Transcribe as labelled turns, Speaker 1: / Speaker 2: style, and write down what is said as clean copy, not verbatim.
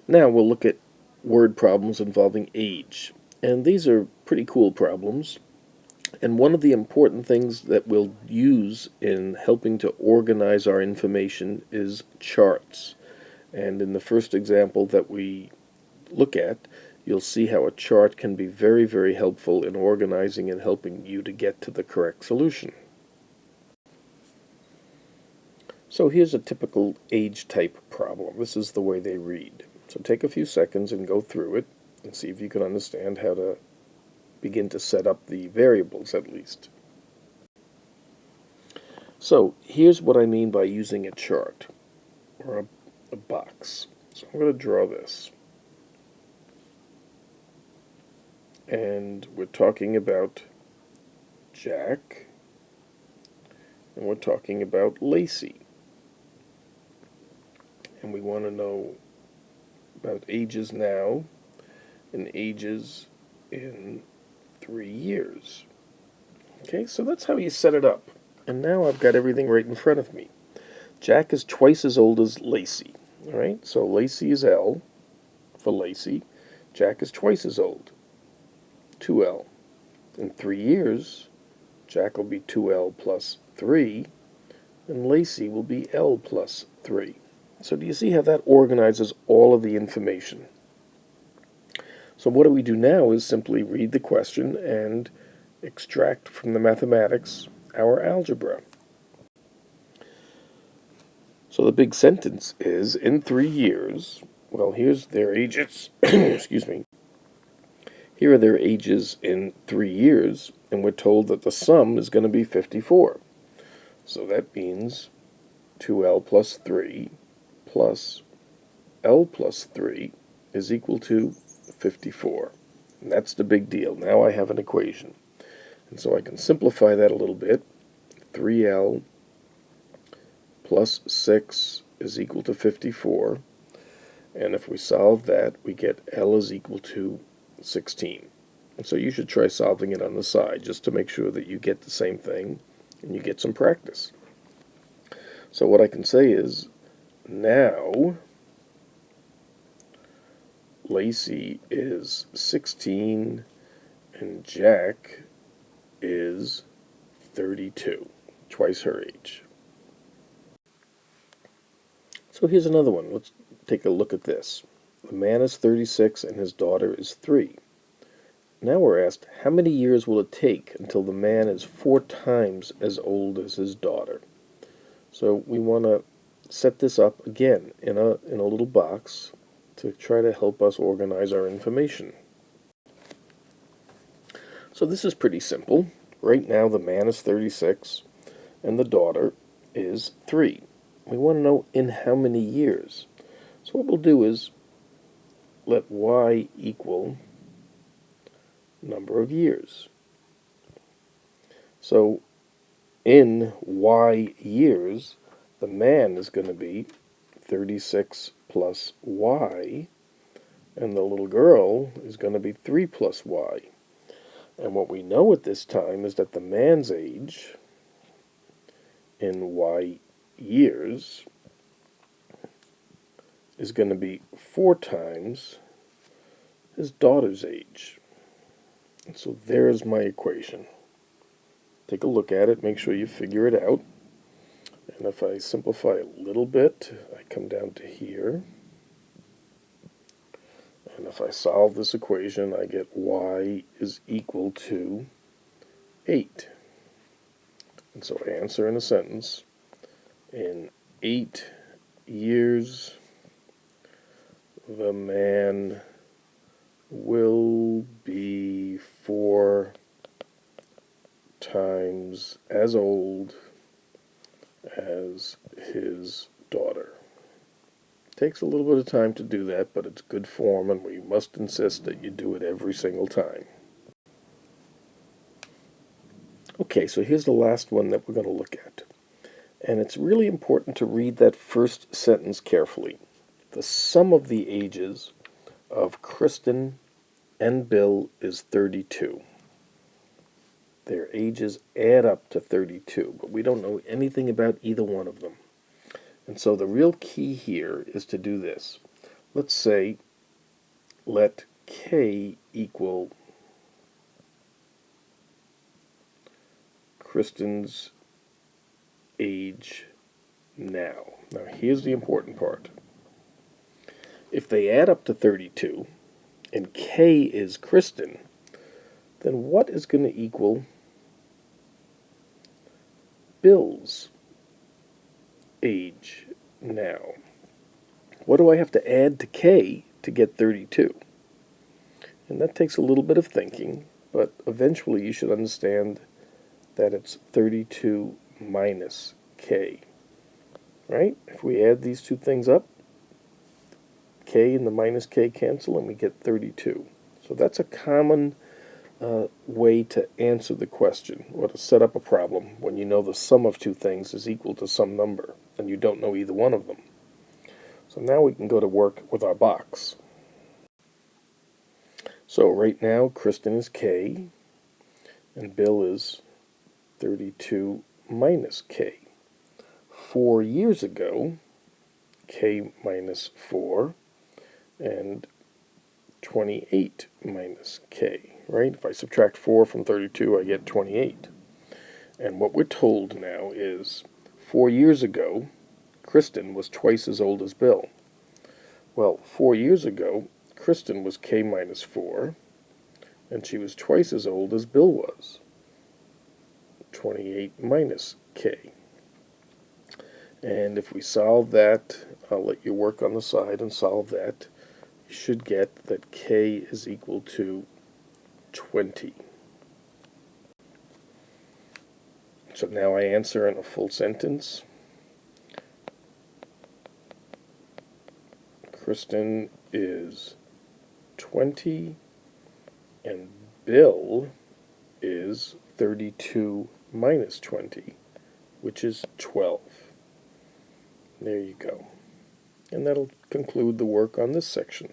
Speaker 1: Now we'll look at word problems involving age. And these are pretty cool problems. And one of the important things that we'll use in helping to organize our information is charts. And in the first example that we look at, you'll see how a chart can be very, very helpful in organizing and helping you to get to the correct solution. So here's a typical age type problem. This is the way they read. So take a few seconds and go through it and see if you can understand how to begin to set up the variables at least. So here's what I mean by using a chart or a box. So I'm going to draw this. And we're talking about Jack, and we're talking about Lacey. And we want to know about ages now and ages in 3 years. Okay, so that's how you set it up. And now I've got everything right in front of me. Jack is twice as old as Lacey. All right, so Lacey is L for Lacey. Jack is twice as old, 2L. In 3 years, Jack will be 2L plus 3, and Lacey will be L plus 3. So do you see how that organizes all of the information? So what we do now is simply read the question and extract from the mathematics our algebra. So the big sentence is, in 3 years, well, here's their ages, excuse me. Here are their ages in 3 years, and we're told that the sum is going to be 54. So that means 2L plus 3 plus L plus 3 is equal to 54. And that's the big deal. Now I have an equation. And so I can simplify that a little bit. 3L plus 6 is equal to 54. And if we solve that, we get L is equal to 16. And so you should try solving it on the side just to make sure that you get the same thing and you get some practice. So what I can say is, now Lacey is 16 and Jack is 32, twice her age. So here's another one. Let's take a look at this. The man is 36 and his daughter is 3. Now we're asked, how many years will it take until the man is 4 times as old as his daughter? So we want to set this up again in a little box to try to help us organize our information. So this is pretty simple. Right now the man is 36 and the daughter is 3. We want to know in how many years. So what we'll do is let y equal number of years. So in y years, the man is going to be 36 plus y, and the little girl is going to be 3 plus y. And what we know at this time is that the man's age in y years is going to be 4 times his daughter's age. And so there's my equation. Take a look at it, make sure you figure it out. And if I simplify a little bit, I come down to here. And if I solve this equation, I get y is equal to 8. And so I answer in a sentence, in 8 years, the man will be 4 times as old as his daughter. Takes a little bit of time to do that, but it's good form, and we must insist that you do it every single time. Okay, so here's the last one that we're going to look at. And it's really important to read that first sentence carefully. The sum of the ages of Kristen and Bill is 32. Their ages add up to 32, but we don't know anything about either one of them. And so the real key here is to do this. let's say, let K equal Kristen's age now. Now, here's the important part. If they add up to 32, and K is Kristen, then what is going to equal Bill's age now? What do I have to add to K to get 32? And that takes a little bit of thinking, but eventually you should understand that it's 32 minus K, right? If we add these two things up, K and the minus K cancel and we get 32. So that's a common way to answer the question or to set up a problem when you know the sum of two things is equal to some number and you don't know either one of them. So now we can go to work with our box. So right now Kristen is K and Bill is 32 minus K. 4 years ago, K minus 4 and 28 minus K, right? If I subtract 4 from 32, I get 28. And what we're told now is 4 years ago, Kristen was twice as old as Bill. Well, 4 years ago, Kristen was K minus 4, and she was twice as old as Bill was. 28 minus K. And if we solve that, I'll let you work on the side and solve that. You should get that K is equal to 20. So now I answer in a full sentence. Kristen is 20 and Bill is 32 minus 20, which is 12. There you go. And that'll conclude the work on this section.